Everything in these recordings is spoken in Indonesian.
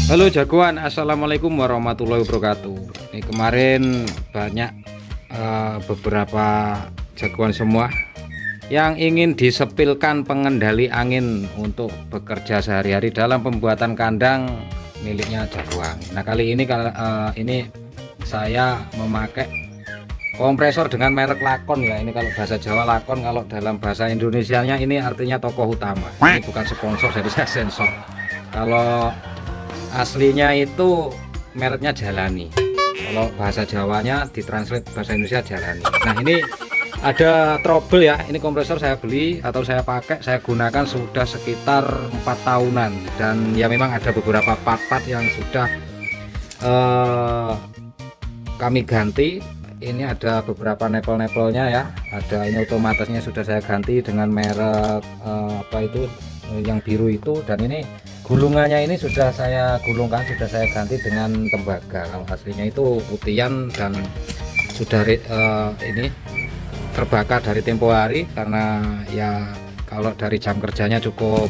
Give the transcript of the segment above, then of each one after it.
Halo jagoan, assalamualaikum warahmatullahi wabarakatuh. Ini kemarin banyak beberapa jagoan semua yang ingin disepilkan pengendali angin untuk bekerja sehari-hari dalam pembuatan kandang miliknya jagoan. Nah kali ini ini saya memakai kompresor dengan merek Lakon ya. Ini kalau bahasa Jawa Lakon, kalau dalam bahasa Indonesianya ini artinya tokoh utama. Ini bukan sponsor, jadi saya sensor. Kalau aslinya itu mereknya Jalani, kalau bahasa Jawanya ditranslate bahasa Indonesia Jalani. Nah ini ada trouble ya, ini kompresor saya beli atau saya pakai, saya gunakan sudah sekitar 4 tahunan, dan ya memang ada beberapa part-part yang sudah kami ganti. Ini ada beberapa nepel-nepelnya ya, ada ini otomatisnya sudah saya ganti dengan merek apa itu yang biru itu, dan ini gulungannya ini sudah saya gulungkan, sudah saya ganti dengan tembaga. Kalau aslinya itu putihan dan sudah ini terbakar dari tempo hari, karena ya kalau dari jam kerjanya cukup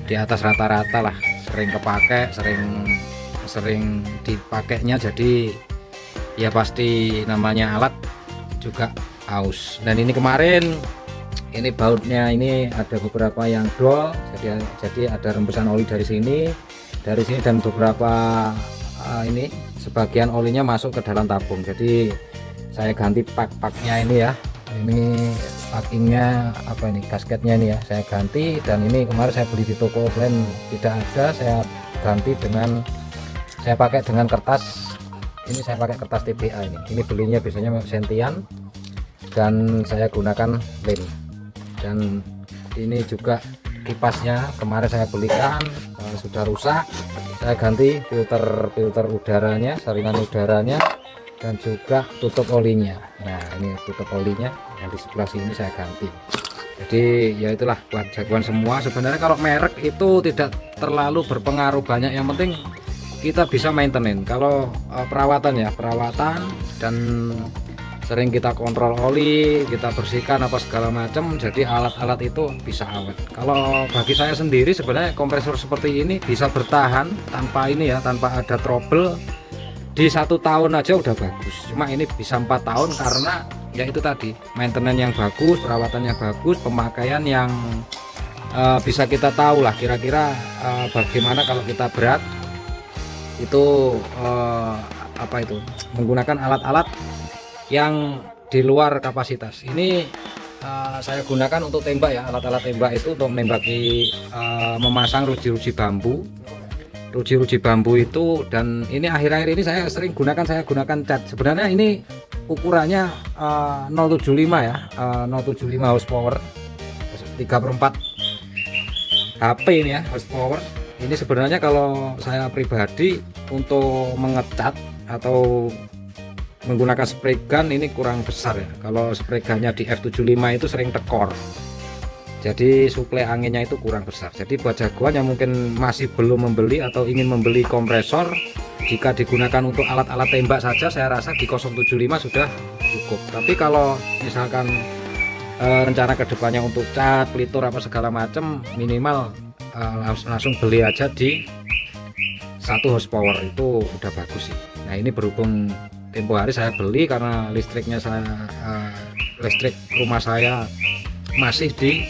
di atas rata-rata lah, sering kepake, sering dipakainya, jadi ya pasti namanya alat juga aus. Dan ini kemarin ini bautnya ini ada beberapa yang dol, jadi ada rembesan oli dari sini, dan beberapa ini sebagian olinya masuk ke dalam tabung. Jadi saya ganti pak-paknya ini ya, ini packingnya apa ini, gasketnya ini ya saya ganti. Dan ini kemarin saya beli di toko offline tidak ada, saya ganti dengan, saya pakai dengan kertas, ini saya pakai kertas TPA. Ini belinya biasanya sentian, dan saya gunakan lem. Dan ini juga kipasnya kemarin saya belikan sudah rusak, saya ganti filter udaranya, saringan udaranya, dan juga tutup olinya. Nah ini tutup olinya yang di sebelah sini saya ganti. Jadi ya itulah buat jagoan semua. Sebenarnya kalau merek itu tidak terlalu berpengaruh banyak, yang penting kita bisa maintenance. Kalau perawatan dan sering kita kontrol oli, kita bersihkan apa segala macam, jadi alat-alat itu bisa awet. Kalau bagi saya sendiri sebenarnya kompresor seperti ini bisa bertahan tanpa ini ya, tanpa ada trouble, di 1 tahun aja udah bagus. Cuma ini bisa 4 tahun karena ya itu tadi, maintenance yang bagus, perawatan yang bagus, pemakaian yang bisa kita tahu lah kira-kira bagaimana kalau kita berat itu apa itu menggunakan alat-alat yang di luar kapasitas. Ini saya gunakan untuk tembak ya, alat-alat tembak itu untuk menembaki, memasang ruji-ruji bambu itu. Dan ini akhir-akhir ini saya gunakan cat. Sebenarnya ini ukurannya 075 ya, 075 horsepower, 3/4 HP ini ya, horsepower. Ini sebenarnya kalau saya pribadi untuk mengecat atau menggunakan spray gun ini kurang besar ya. Kalau spray gunnya di F75 itu sering tekor, jadi suplai anginnya itu kurang besar. Jadi buat jagoan yang mungkin masih belum membeli atau ingin membeli kompresor, jika digunakan untuk alat-alat tembak saja, saya rasa di 075 sudah cukup. Tapi kalau misalkan rencana kedepannya untuk cat, pelitur apa segala macam, minimal langsung beli aja di 1 horsepower itu udah bagus sih. Nah ini berhubung tempo hari saya beli karena listrik rumah saya masih di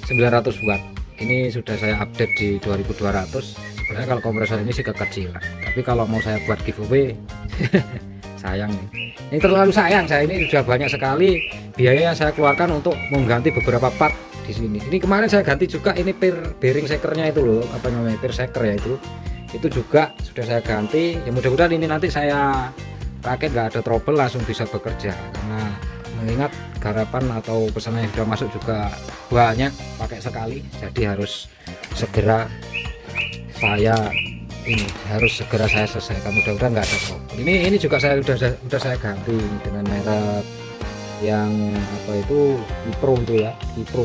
900 watt. Ini sudah saya update di 2200. Sebenarnya kalau kompresor ini sih kekecilan, tapi kalau mau saya buat giveaway sayang nih. Ini terlalu sayang, saya ini sudah banyak sekali biaya yang saya keluarkan untuk mengganti beberapa part di sini. Ini kemarin saya ganti juga ini bearing shakernya itu loh, apa namanya, peer shaker ya, itu juga sudah saya ganti. Ya mudah-mudahan ini nanti saya pakai nggak ada trouble, langsung bisa bekerja. Karena mengingat garapan atau pesanan yang sudah masuk juga banyak, pakai sekali, jadi harus segera saya selesaikan. Mudah-mudahan nggak ada trouble. Ini juga saya sudah saya ganti dengan merek yang apa itu, Kipro itu ya,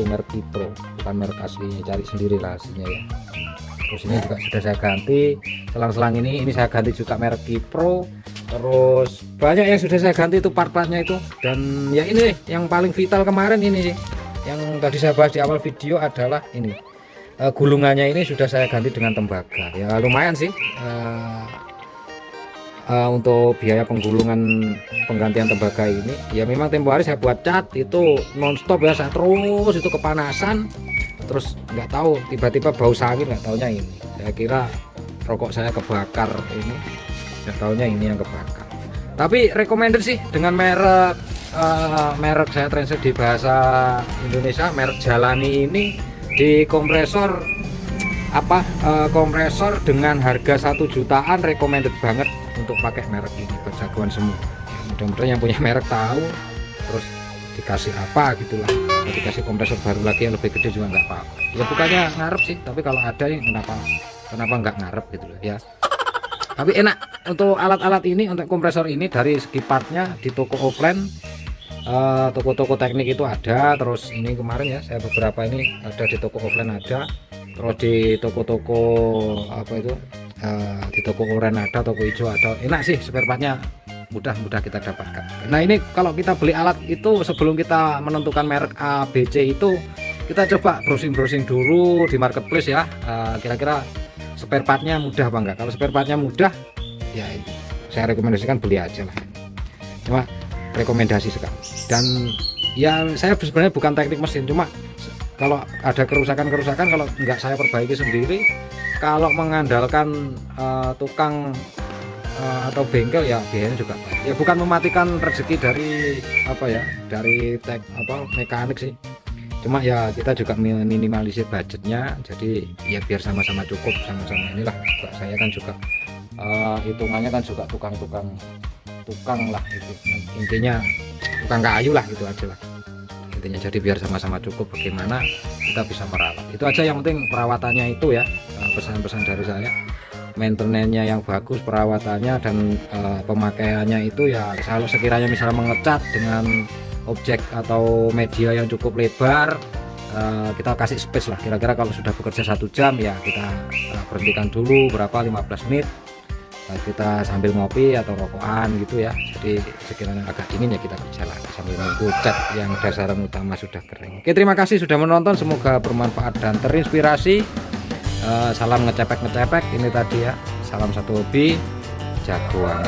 merek Kipro, bukan merek aslinya, cari sendiri lah aslinya ya. Terus ini juga sudah saya ganti selang-selang ini saya ganti juga merek Kipro. Terus banyak yang sudah saya ganti itu part-partnya itu. Dan ya ini yang paling vital kemarin ini sih, yang tadi saya bahas di awal video adalah ini gulungannya ini sudah saya ganti dengan tembaga. Ya lumayan sih untuk biaya penggulungan penggantian tembaga ini. Ya memang tempo hari saya buat cat itu nonstop ya, saya terus itu kepanasan, terus nggak tahu tiba-tiba bau sawit, nggak taunya ini. Saya kira rokok saya kebakar ini, nggak taunya ini yang kebakar. Tapi recommended sih dengan merek saya translate di bahasa Indonesia, merek Jalani ini di kompresor kompresor dengan harga 1 jutaan recommended banget untuk pakai merek ini buat jagoan semua. Mudah-mudahan yang punya merek tahu, terus dikasih apa gitulah, dikasih kompresor baru lagi yang lebih gede juga nggak apa-apa. Ya bukannya ngarep sih, tapi kalau ada ya kenapa nggak ngarep gitu loh ya. Tapi enak untuk alat-alat ini, untuk kompresor ini dari segi partnya di toko offline, toko-toko teknik itu ada. Terus ini kemarin ya saya beberapa ini ada di toko offline ada, terus di toko-toko apa itu di toko oranye ada, toko hijau ada. Enak sih spare partnya, mudah kita dapatkan. Nah ini kalau kita beli alat itu sebelum kita menentukan merek A, B, C itu kita coba browsing dulu di marketplace ya, kira-kira spare partnya mudah apa enggak. Kalau spare partnya mudah ya saya rekomendasikan beli aja lah, cuma rekomendasi sekali. Dan ya saya sebenarnya bukan teknik mesin, cuma kalau ada kerusakan kalau nggak saya perbaiki sendiri, kalau mengandalkan tukang atau bengkel ya biayanya juga banyak. Ya bukan mematikan rezeki dari dari mekanik sih, cuma ya kita juga minimalisir budgetnya, jadi ya biar sama-sama cukup, sama-sama inilah. Saya kan juga hitungannya kan juga tukang lah itu, intinya tukang kayu lah, gitu aja lah intinya. Jadi biar sama-sama cukup, bagaimana kita bisa merawat itu aja, yang penting perawatannya itu ya. Pesan-pesan dari saya, maintenance-nya yang bagus, perawatannya dan pemakaiannya itu ya. Kalau sekiranya misalnya mengecat dengan objek atau media yang cukup lebar, kita kasih space lah, kira-kira kalau sudah bekerja 1 jam ya kita berhentikan dulu berapa 15 menit, kita sambil ngopi atau rokokan gitu ya. Jadi sekiranya agak dingin ya kita kerja lagi sambil menunggu cat yang dasaran utama sudah kering. Oke, terima kasih sudah menonton, semoga bermanfaat dan terinspirasi. Salam ngecepek ini tadi ya, salam satu hobi jagoan.